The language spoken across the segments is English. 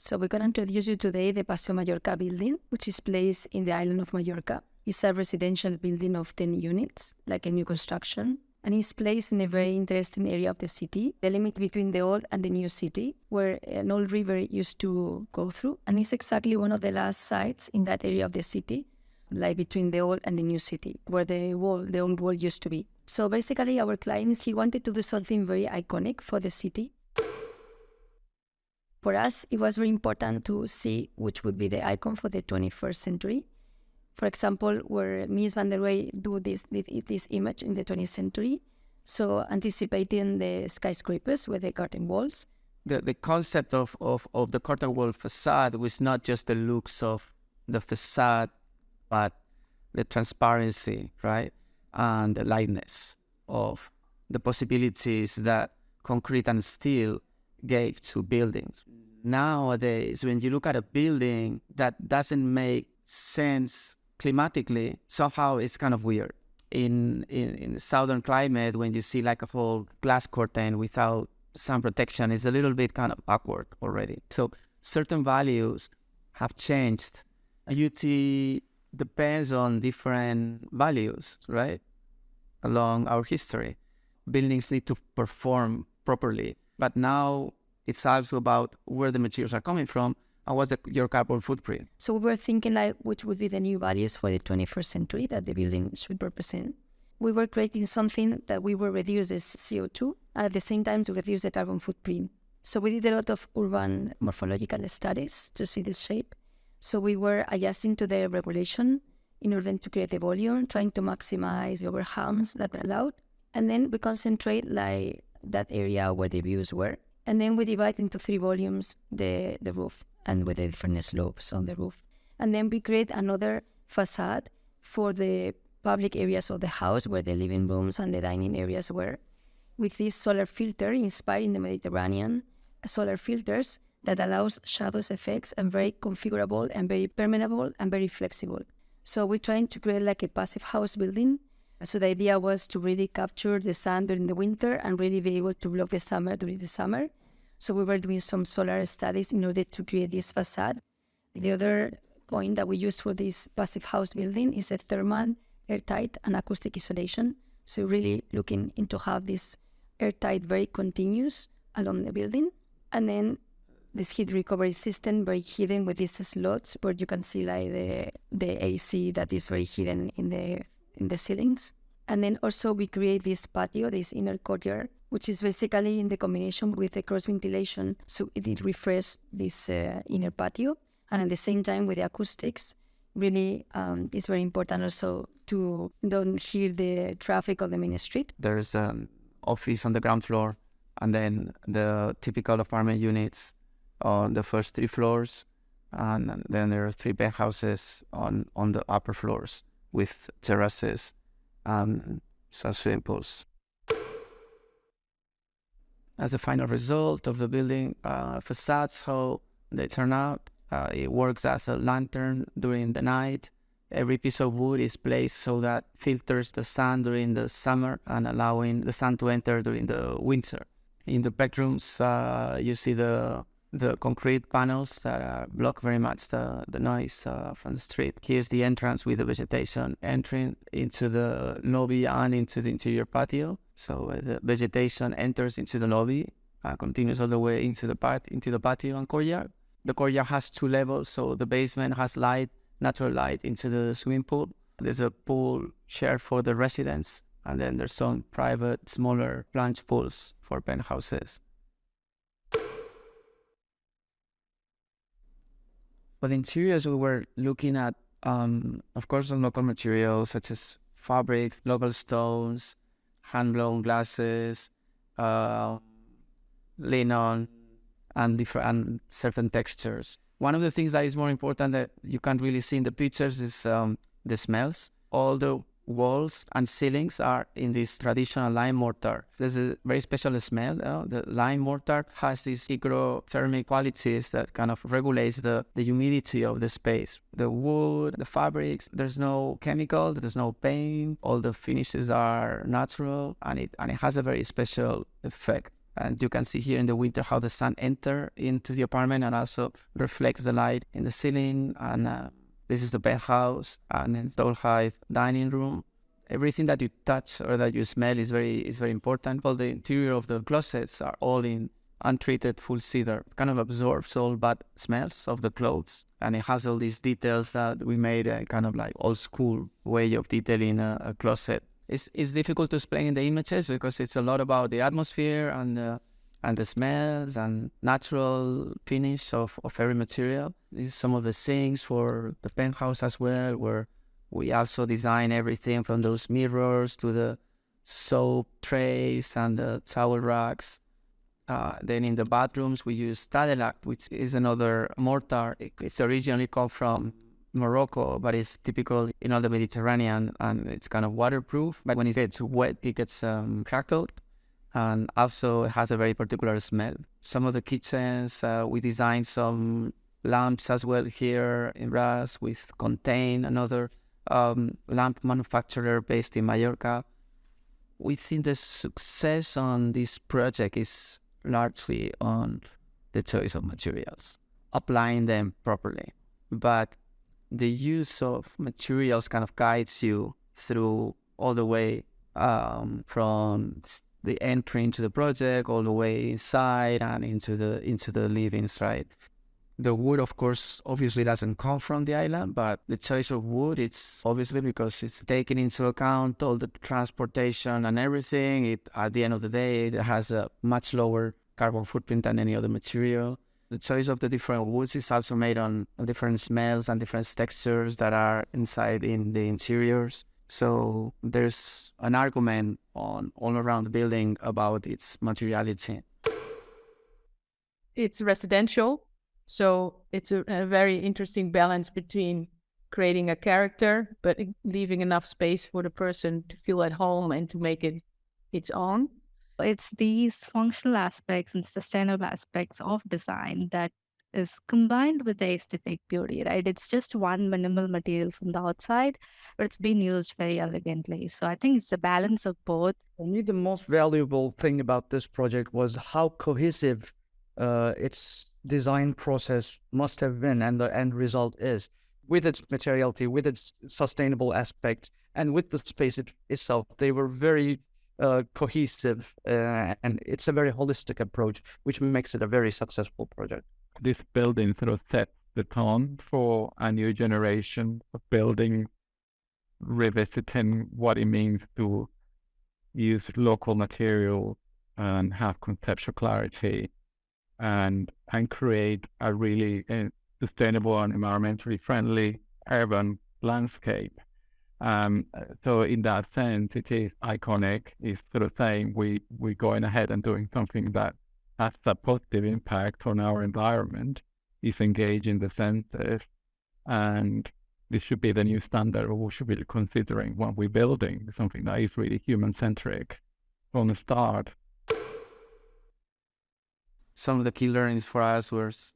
So we're going to introduce you today the Paseo Mallorca building, which is placed in the island of Mallorca. It's a residential building of 10 units, like a new construction. And it's placed in a very interesting area of the city, the limit between the old and the new city, where an old river used to go through. And it's exactly one of the last sites in that area of the city, like between the old and the new city, where the old wall used to be. So basically our clients, he wanted to do something very iconic for the city. For us, it was very important to see which would be the icon for the 21st century. For example, where Mies van der Rohe do this image in the 20th century, so anticipating the skyscrapers with the curtain walls. The concept of the curtain wall facade was not just the looks of the facade, but the transparency, right? And the lightness of the possibilities that concrete and steel gave to buildings. Nowadays, when you look at a building that doesn't make sense climatically, somehow it's kind of weird. In southern climate, when you see like a whole glass curtain without sun protection, it's a little bit kind of awkward already. So certain values have changed. UT depends on different values, right? Along our history. Buildings need to perform properly, but now it's also about where the materials are coming from and what's your carbon footprint. So we were thinking like which would be the new values for the 21st century that the building should represent. We were creating something that we will reduce the CO2 and at the same time to reduce the carbon footprint. So we did a lot of urban morphological studies to see the shape. So we were adjusting to the regulation in order to create the volume, trying to maximize the overhangs that were allowed. And then we concentrate like that area where the views were. And then we divide into 3 volumes the roof and with the different slopes on the roof. And then we create another facade for the public areas of the house where the living rooms and the dining areas were, with this solar filter inspired in the Mediterranean, solar filters that allows shadows effects and very configurable and very permeable and very flexible. So we're trying to create like a passive house building. So the idea was to really capture the sun during the winter and really be able to block the summer during the summer. So we were doing some solar studies in order to create this facade. The other point that we use for this passive house building is the thermal, airtight, and acoustic isolation. So really looking into have this airtight, very continuous along the building. And then this heat recovery system, very hidden with these slots where you can see like the AC that is very hidden in the ceilings. And then also we create this patio, this inner courtyard, which is basically in the combination with the cross ventilation. So it refreshes this inner patio. And at the same time with the acoustics, really it's very important also to don't hear the traffic on the main street. There's an office on the ground floor and then the typical apartment units on the first 3 floors. And then there are 3 penthouses on the upper floors with terraces and some swimming pools. As a final result of the building facades, how they turn out, it works as a lantern during the night. Every piece of wood is placed so that filters the sun during the summer and allowing the sun to enter during the winter. In the bedrooms, you see the concrete panels that block very much the noise from the street. Here's the entrance with the vegetation entering into the lobby and into the interior patio. So the vegetation enters into the lobby and continues all the way into the patio and courtyard. The courtyard has 2 levels, so the basement has light, natural light into the swimming pool. There's a pool shared for the residents, and then there's some private, smaller plunge pools for penthouses. For the interiors, we were looking at, of course, some local materials such as fabrics, local stones, hand-blown glasses, linen, and certain textures. One of the things that is more important that you can't really see in the pictures is the smells. All the walls and ceilings are in this traditional lime mortar. There's a very special smell. The lime mortar has these hygrothermic qualities that kind of regulates the humidity of the space. The wood, the fabrics, there's no chemical, there's no paint. All the finishes are natural, and it has a very special effect. And you can see here in the winter how the sun enters into the apartment and also reflects the light in the ceiling. And this is the penthouse and then double height dining room. Everything that you touch or that you smell is very important. All the interior of the closets are all in untreated full cedar. It kind of absorbs all bad smells of the clothes. And it has all these details that we made a kind of like old school way of detailing a closet. It's difficult to explain in the images because it's a lot about the atmosphere and the smells and natural finish of every material. These are some of the things for the penthouse as well, where we also design everything from those mirrors to the soap trays and the towel racks. Then in the bathrooms, we use Tadelac, which is another mortar. It's originally come from Morocco, but it's typical in all the Mediterranean, and it's kind of waterproof. But when it gets wet, it gets crackled, and also it has a very particular smell. Some of the kitchens, we designed some lamps as well here in Ras with Contain, another lamp manufacturer based in Mallorca. We think the success on this project is largely on the choice of materials, applying them properly. But the use of materials kind of guides you through all the way from the entry into the project all the way inside and into the livings, right? The wood, of course, obviously doesn't come from the island, but the choice of wood, it's obviously because it's taking into account all the transportation and everything. It, at the end of the day, it has a much lower carbon footprint than any other material. The choice of the different woods is also made on different smells and different textures that are inside in the interiors. So there's an argument on all around the building about its materiality. It's residential, so it's a very interesting balance between creating a character, but leaving enough space for the person to feel at home and to make it its own. It's these functional aspects and sustainable aspects of design that is combined with the aesthetic beauty, right? It's just one minimal material from the outside, but it's been used very elegantly. So I think it's a balance of both. For me, the most valuable thing about this project was how cohesive its design process must have been, and the end result is, with its materiality, with its sustainable aspects, and with the space itself. They were very cohesive, and it's a very holistic approach, which makes it a very successful project. This building sort of set the tone for a new generation of building, revisiting what it means to use local material and have conceptual clarity and create a really sustainable and environmentally friendly urban landscape. So in that sense, it is iconic. It's sort of saying we're going ahead and doing something that has a positive impact on our environment, is engaging the senses, and this should be the new standard, or we should be considering when we're building something that is really human-centric from the start. Some of the key learnings for us was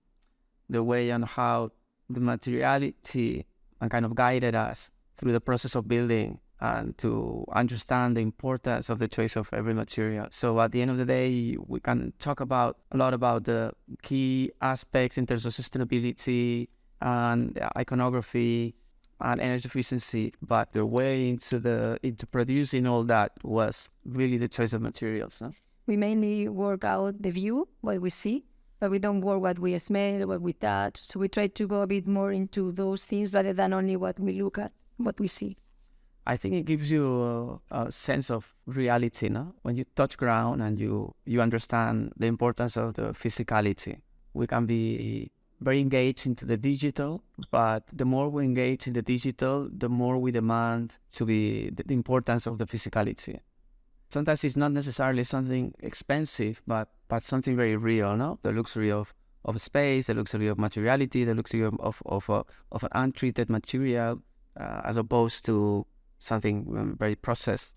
the way on how the materiality and kind of guided us through the process of building and to understand the importance of the choice of every material. So at the end of the day, we can talk a lot about the key aspects in terms of sustainability and iconography and energy efficiency, but the way into producing all that was really the choice of materials. No? We mainly work out the view, what we see, but we don't work what we smell, what we touch. So we try to go a bit more into those things rather than only what we look at, what we see. I think it gives you a sense of reality, no? When you touch ground and you understand the importance of the physicality. We can be very engaged into the digital, but the more we engage in the digital, the more we demand to be the importance of the physicality. Sometimes it's not necessarily something expensive, but something very real, no? The luxury of space, the luxury of materiality, the luxury of an untreated material, as opposed to something very processed.